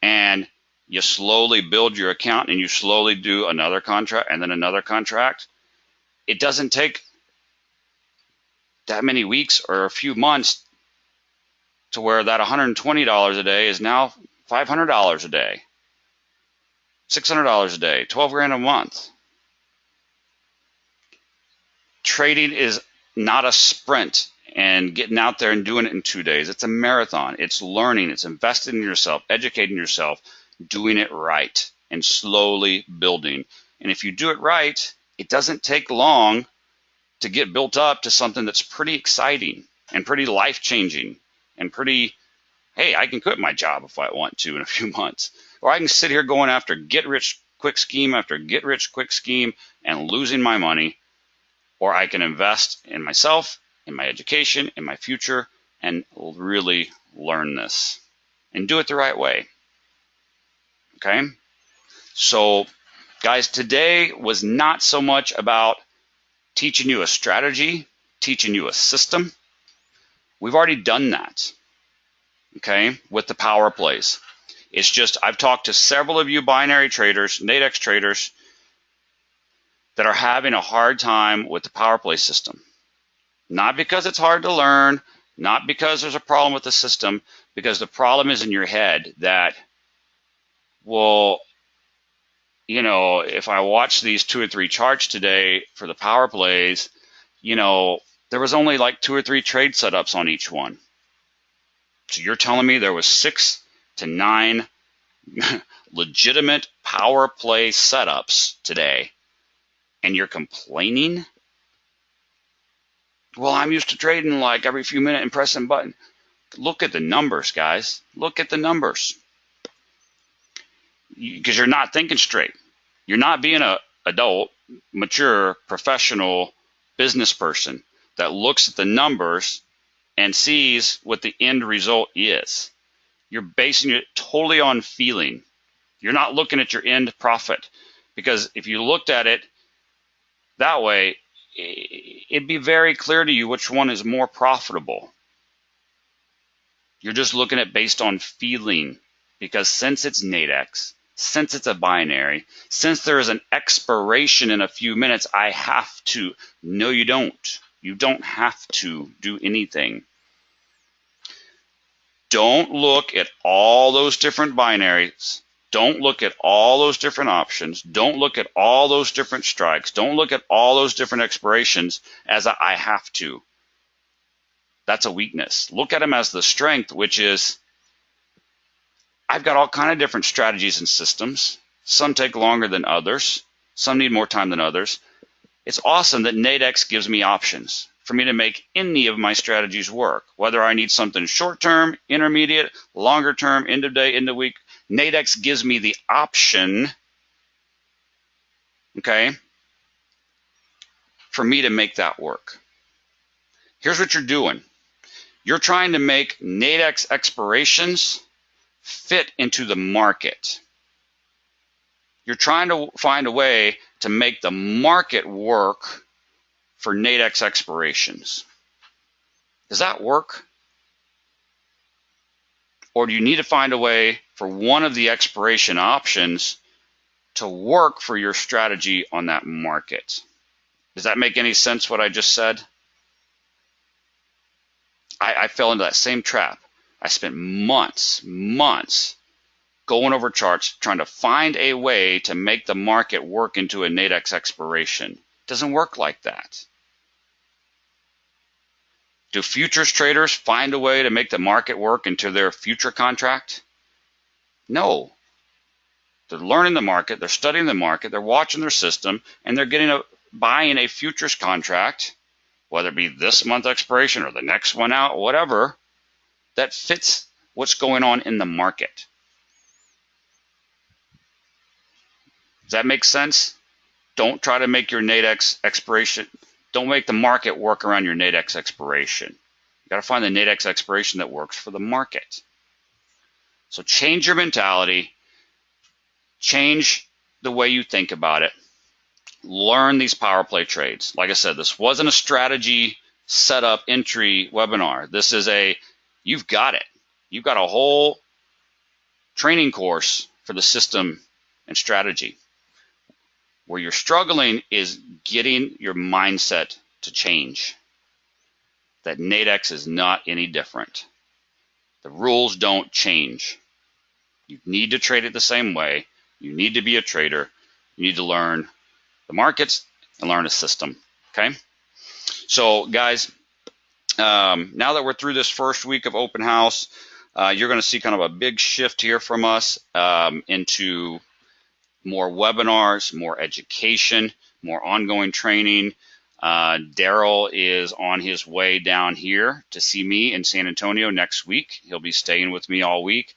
and you slowly build your account and you slowly do another contract and then another contract, it doesn't take that many weeks or a few months to where that $120 a day is now $500 a day, $600 a day, $12,000 a month. Trading is not a sprint and getting out there and doing it in 2 days. It's a marathon. It's learning. It's investing in yourself, educating yourself, doing it right, and slowly building. And if you do it right, it doesn't take long to get built up to something that's pretty exciting and pretty life-changing and pretty, hey, I can quit my job if I want to in a few months. Or I can sit here going after get-rich-quick scheme after get-rich-quick scheme and losing my money. Or I can invest in myself, in my education, in my future, and really learn this and do it the right way. Okay? So, guys, today was not so much about teaching you a strategy, teaching you a system. We've already done that, okay, with the power plays. It's just I've talked to several of you binary traders, Nadex traders, that are having a hard time with the power play system. Not because it's hard to learn, not because there's a problem with the system, because the problem is in your head that, well, you know, if I watch these 2 or 3 charts today for the power plays, you know, there was only like 2 or 3 trade setups on each one. So you're telling me there was 6 to 9 legitimate power play setups today, and you're complaining? Well, I'm used to trading like every few minutes and pressing button. Look at the numbers, guys. Look at the numbers. Because you're not thinking straight. You're not being an adult, mature, professional business person that looks at the numbers and sees what the end result is. You're basing it totally on feeling. You're not looking at your end profit. Because if you looked at it that way, it'd be very clear to you which one is more profitable. You're just looking at based on feeling, because since it's Nadex, since it's a binary, since there is an expiration in a few minutes, I have to. No, you don't. You don't have to do anything. Don't look at all those different binaries. Don't look at all those different options. Don't look at all those different strikes. Don't look at all those different expirations as a I have to. That's a weakness. Look at them as the strength, which is I've got all kind of different strategies and systems. Some take longer than others. Some need more time than others. It's awesome that Nadex gives me options for me to make any of my strategies work. Whether I need something short-term, intermediate, longer-term, end of day, end of week, Nadex gives me the option, okay, for me to make that work. Here's what you're doing. You're trying to make Nadex expirations fit into the market. You're trying to find a way to make the market work for Nadex expirations. Does that work? Or do you need to find a way for one of the expiration options to work for your strategy on that market? Does that make any sense what I just said? I fell into that same trap. I spent months going over charts trying to find a way to make the market work into a Nadex expiration. It doesn't work like that. Do futures traders find a way to make the market work into their future contract? No. They're learning the market, they're studying the market, they're watching their system, and they're buying a futures contract, whether it be this month expiration or the next one out, whatever, that fits what's going on in the market. Does that make sense? Don't try to make your Nadex expiration, don't make the market work around your Nadex expiration. You got to find the Nadex expiration that works for the market. So change your mentality, change the way you think about it. Learn these power play trades. Like I said, this wasn't a strategy setup entry webinar. This is you've got it. You've got a whole training course for the system and strategy. Where you're struggling is getting your mindset to change. That Nadex is not any different. The rules don't change. You need to trade it the same way. You need to be a trader. You need to learn the markets and learn a system. Okay? So, guys, now that we're through this first week of open house, you're going to see kind of a big shift here from us into more webinars, more education, more ongoing training. Daryl is on his way down here to see me in San Antonio next week. He'll be staying with me all week.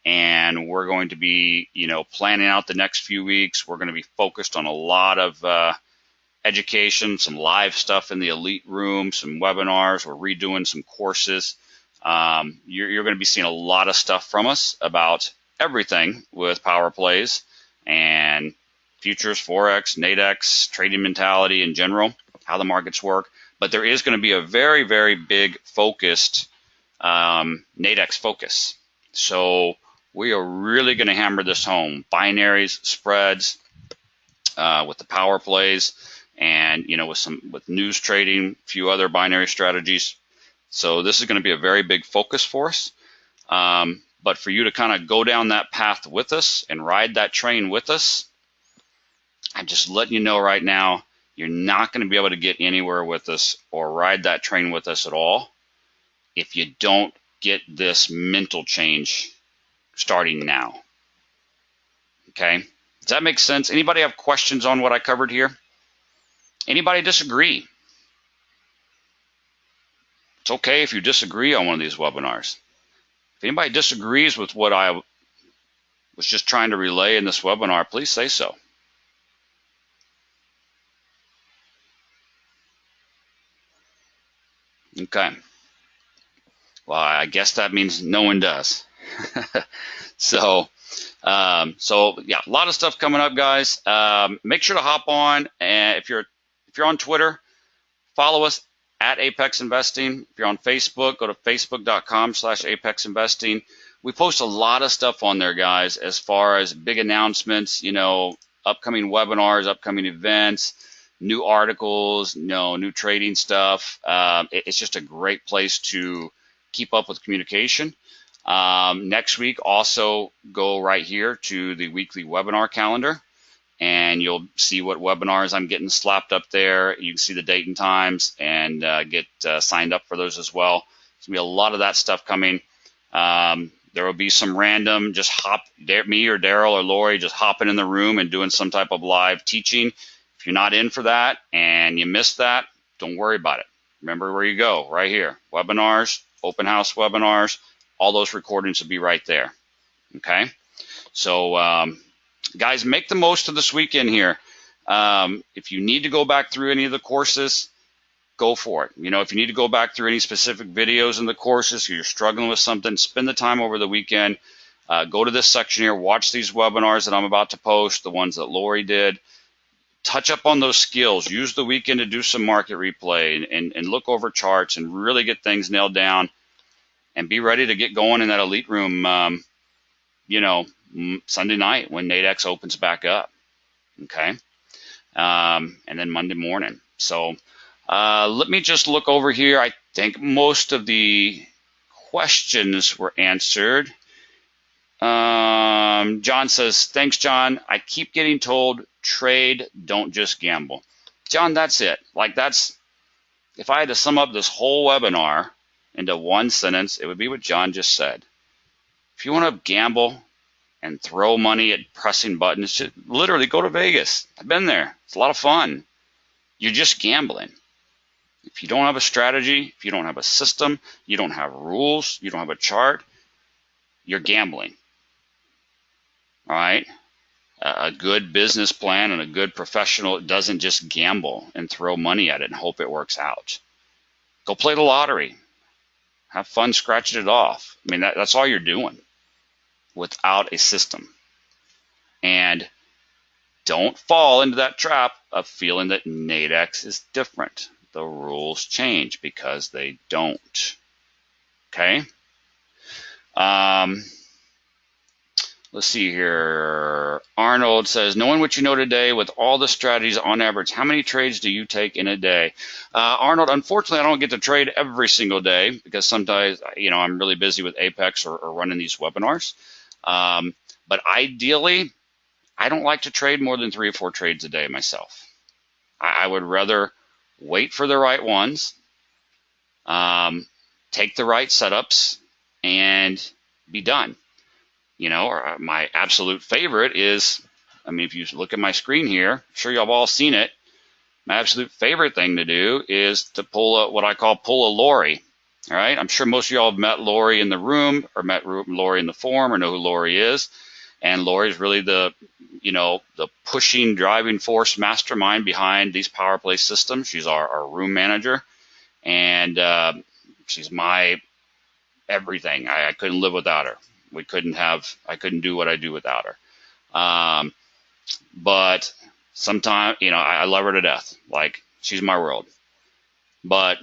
And we're going to be, planning out the next few weeks. We're going to be focused on a lot of education, some live stuff in the elite room, some webinars. We're redoing some courses. You're going to be seeing a lot of stuff from us about everything with power plays and futures, Forex, Nadex, trading mentality in general, how the markets work. But there is going to be a very, very big focused Nadex focus. So we are really going to hammer this home. Binaries, spreads, with the power plays, and with news trading, a few other binary strategies. So this is going to be a very big focus for us. But for you to kind of go down that path with us and ride that train with us, I'm just letting you know right now, you're not going to be able to get anywhere with us or ride that train with us at all if you don't get this mental change starting now. Okay? Does that make sense? Anybody have questions on what I covered here? Anybody disagree? It's okay if you disagree on one of these webinars. If anybody disagrees with what I was just trying to relay in this webinar, please say so. Okay. Well, I guess that means no one does. So yeah, a lot of stuff coming up, guys. Make sure to hop on, and if you're on Twitter, follow us at Apex Investing. If you're on Facebook, go to facebook.com/Apex Investing. We post a lot of stuff on there, guys, as far as big announcements, upcoming webinars, upcoming events, new articles, new trading stuff. It's just a great place to keep up with communication. Next week, also go right here to the weekly webinar calendar, and you'll see what webinars I'm getting slapped up there. You can see the date and times, and get signed up for those as well. There's going to be a lot of that stuff coming. There will be some random, just me or Daryl or Lori just hopping in the room and doing some type of live teaching. If you're not in for that and you missed that, don't worry about it. Remember where you go, right here. Webinars, open house webinars, all those recordings will be right there. Okay? So, guys, make the most of this weekend here. If you need to go back through any of the courses, go for it. If you need to go back through any specific videos in the courses, you're struggling with something, spend the time over the weekend. Go to this section here, watch these webinars that I'm about to post, the ones that Lori did. Touch up on those skills. Use the weekend to do some market replay and look over charts and really get things nailed down, and be ready to get going in that elite room, Sunday night when Nadex opens back up. Okay. And then Monday morning. So let me just look over here. I think most of the questions were answered. John says, thanks, John. I keep getting told trade, don't just gamble. John, that's it. If I had to sum up this whole webinar into one sentence, it would be what John just said. If you want to gamble and throw money at pressing buttons, just literally go to Vegas. I've been there. It's a lot of fun. You're just gambling. If you don't have a strategy, if you don't have a system, you don't have rules, you don't have a chart, you're gambling. All right? A good business plan and a good professional doesn't just gamble and throw money at it and hope it works out. Go play the lottery. Have fun scratching it off. I mean, that's all you're doing without a system. And don't fall into that trap of feeling that Nadex is different. The rules change because they don't. Okay? Let's see here. Arnold says, knowing what you know today with all the strategies on average, how many trades do you take in a day? Arnold, unfortunately, I don't get to trade every single day because sometimes, I'm really busy with Apex or running these webinars. But ideally, I don't like to trade more than 3 or 4 trades a day myself. I would rather wait for the right ones, take the right setups, and be done. My absolute favorite is, if you look at my screen here, I'm sure y'all have all seen it. My absolute favorite thing to do is to pull what I call pull a Lori. All right. I'm sure most of y'all have met Lori in the room or met Lori in the forum or know who Lori is. And Lori is really the pushing, driving force mastermind behind these power play systems. She's our room manager, and she's my everything. I couldn't live without her. I couldn't do what I do without her. But sometimes, I love her to death. Like, she's my world. But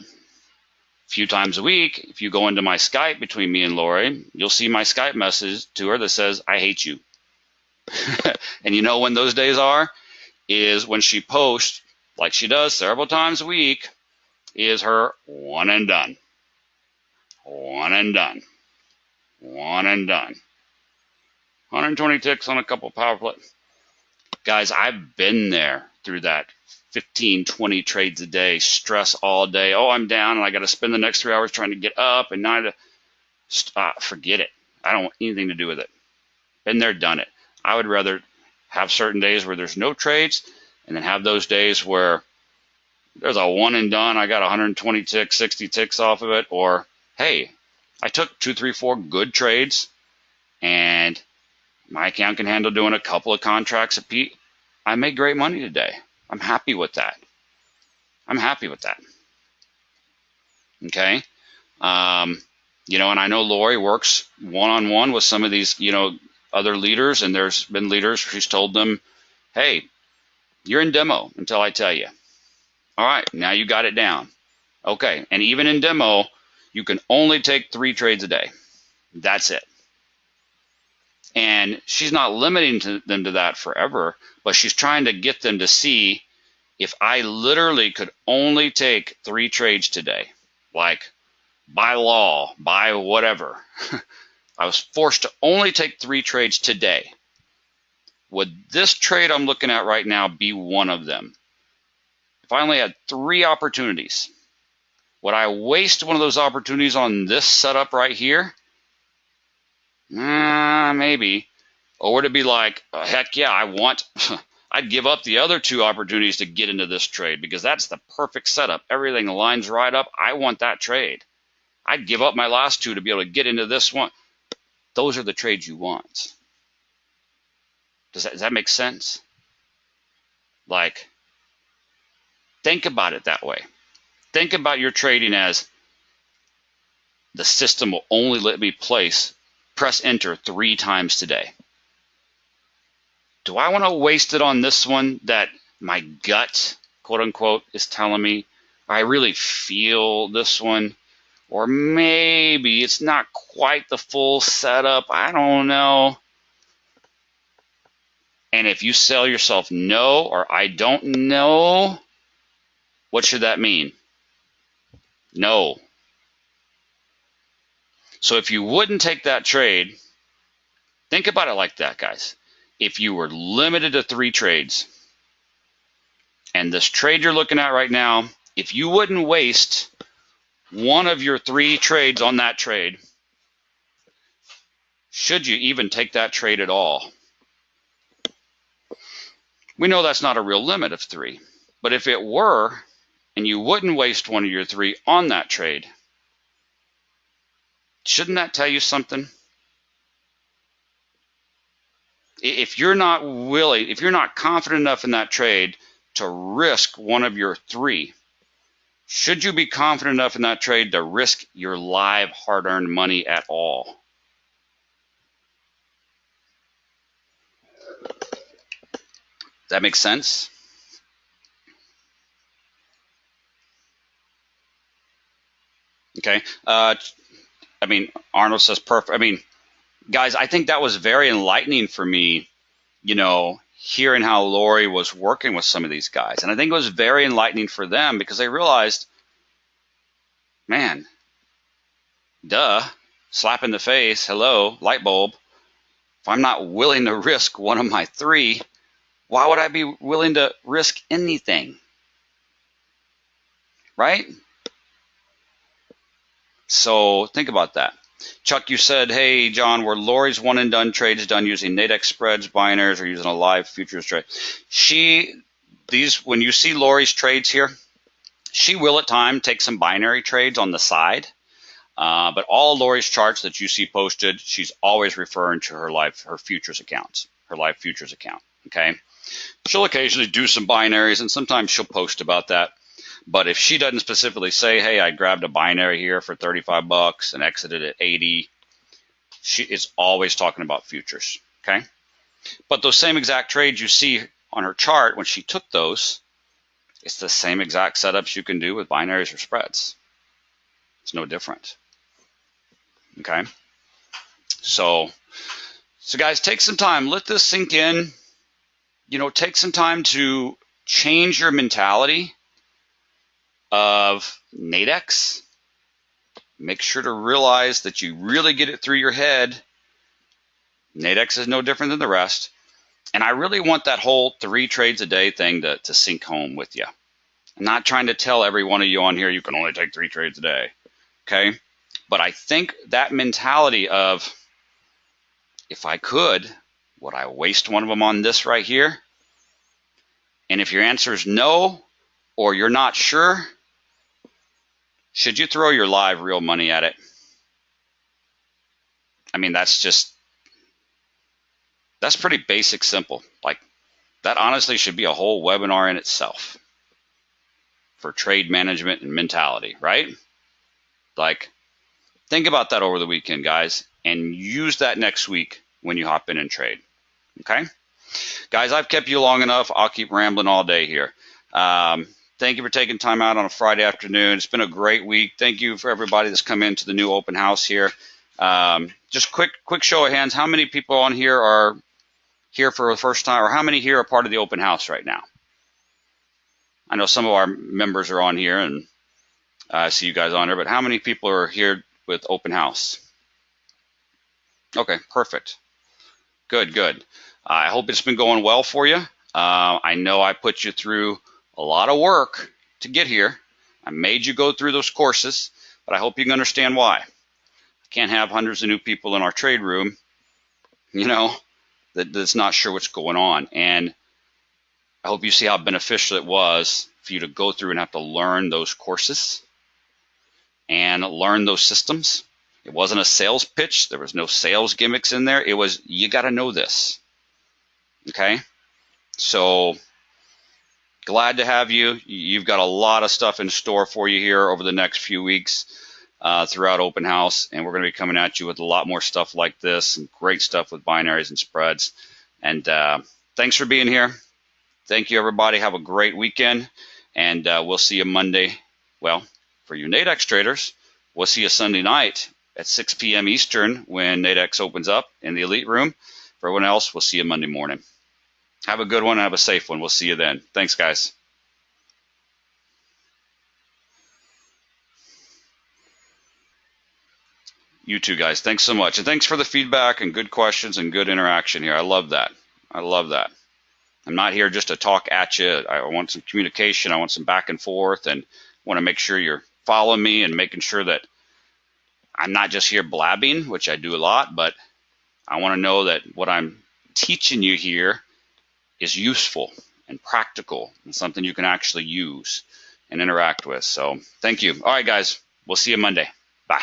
A few times a week, if you go into my Skype between me and Lori, you'll see my Skype message to her that says, I hate you. And you know when those days are? Is when she posts, like she does several times a week, is her one and done. One and done. One and done. 120 ticks on a couple power play. Guys, I've been there through that 15, 20 trades a day, stress all day. Oh, I'm down and I got to spend the next 3 hours trying to get up and not forget it. I don't want anything to do with it. Been there, done it. I would rather have certain days where there's no trades and then have those days where there's a one and done. I got 120 ticks, 60 ticks off of it. Or, hey, I took 2, 3, 4 good trades and my account can handle doing a couple of contracts a piece. I made great money today. I'm happy with that. I'm happy with that. Okay. You know, and I know Lori works one-on-one with some of these, you know, other leaders, and there's been leaders, she's told them, hey, you're in demo until I tell you. All right, now you got it down. Okay, and even in demo, you can only take 3 trades a day. That's it. And she's not limiting them to that forever, but she's trying to get them to see if I literally could only take 3 trades today, like by law, by whatever, I was forced to only take 3 trades today. Would this trade I'm looking at right now be one of them? If I only had 3 opportunities, would I waste one of those opportunities on this setup right here? Maybe. Or would it be like, heck yeah, I'd give up the other 2 opportunities to get into this trade because that's the perfect setup. Everything lines right up. I want that trade. I'd give up my last 2 to be able to get into this one. Those are the trades you want. Does that make sense? Like, think about it that way. Think about your trading as the system will only let me press enter 3 times today. Do I want to waste it on this one that my gut, quote unquote, is telling me I really feel this one? Or maybe it's not quite the full setup. I don't know. And if you sell yourself no or I don't know, what should that mean? No. So if you wouldn't take that trade, think about it like that, guys. If you were limited to 3 trades, and this trade you're looking at right now, if you wouldn't waste one of your 3 trades on that trade, should you even take that trade at all? We know that's not a real limit of 3, but if it were, and you wouldn't waste one of your 3 on that trade, shouldn't that tell you something? If you're not willing, if you're not confident enough in that trade to risk one of your 3, should you be confident enough in that trade to risk your live hard-earned money at all? Does that make sense? Okay. Arnold says perfect. Guys, I think that was very enlightening for me, hearing how Lori was working with some of these guys. And I think it was very enlightening for them because they realized, man, duh, slap in the face, hello, light bulb. If I'm not willing to risk one of my 3, why would I be willing to risk anything? Right? So think about that. Chuck, you said, hey, John, were Lori's one and done trades done using Nadex spreads, binaries, or using a live futures trade? When you see Lori's trades here, she will at times take some binary trades on the side. But all Lori's charts that you see posted, she's always referring to her futures accounts, her live futures account. Okay. She'll occasionally do some binaries, and sometimes she'll post about that. But if she doesn't specifically say, hey, I grabbed a binary here for $35 and exited at 80, she is always talking about futures, okay? But those same exact trades you see on her chart when she took those, it's the same exact setups you can do with binaries or spreads. It's no different. Okay. So guys, take some time. Let this sink in. You know, take some time to change your mentality of Nadex. Make sure to realize that you really get it through your head. Nadex is no different than the rest. And I really want that whole 3 trades a day thing to sink home with you. I'm not trying to tell every one of you on here you can only take 3 trades a day. Okay? But I think that mentality of, if I could, would I waste one of them on this right here? And if your answer is no, or you're not sure, should you throw your live real money at it? I mean, that's pretty basic, simple. Like, that honestly should be a whole webinar in itself for trade management and mentality, right? Like, think about that over the weekend, guys, and use that next week when you hop in and trade. Okay? Guys, I've kept you long enough. I'll keep rambling all day here. Thank you for taking time out on a Friday afternoon. It's been a great week. Thank you for everybody that's come into the new open house here. Just quick show of hands. How many people on here are here for the first time, or how many here are part of the open house right now? I know some of our members are on here, and I see you guys on there, but how many people are here with open house? Okay, perfect. Good. I hope it's been going well for you. I know I put you through a lot of work to get here. I made you go through those courses, but I hope you can understand why. I can't have hundreds of new people in our trade room, you know, that's not sure what's going on. And I hope you see how beneficial it was for you to go through and have to learn those courses and learn those systems. It wasn't a sales pitch. There was no sales gimmicks in there. It was, you got to know this. Okay? So glad to have you. You've got a lot of stuff in store for you here over the next few weeks throughout open house, and we're going to be coming at you with a lot more stuff like this and great stuff with binaries and spreads. And thanks for being here. Thank you, everybody. Have a great weekend, and we'll see you Monday. Well, for you Nadex traders, we'll see you Sunday night at 6 p.m. Eastern when Nadex opens up in the Elite Room. For everyone else, we'll see you Monday morning. Have a good one and have a safe one. We'll see you then. Thanks, guys. You too, guys. Thanks so much. And thanks for the feedback and good questions and good interaction here. I love that. I love that. I'm not here just to talk at you. I want some communication. I want some back and forth, and want to make sure you're following me and making sure that I'm not just here blabbing, which I do a lot, but I want to know that what I'm teaching you here is useful and practical and something you can actually use and interact with. So thank you. All right, guys, we'll see you Monday. Bye.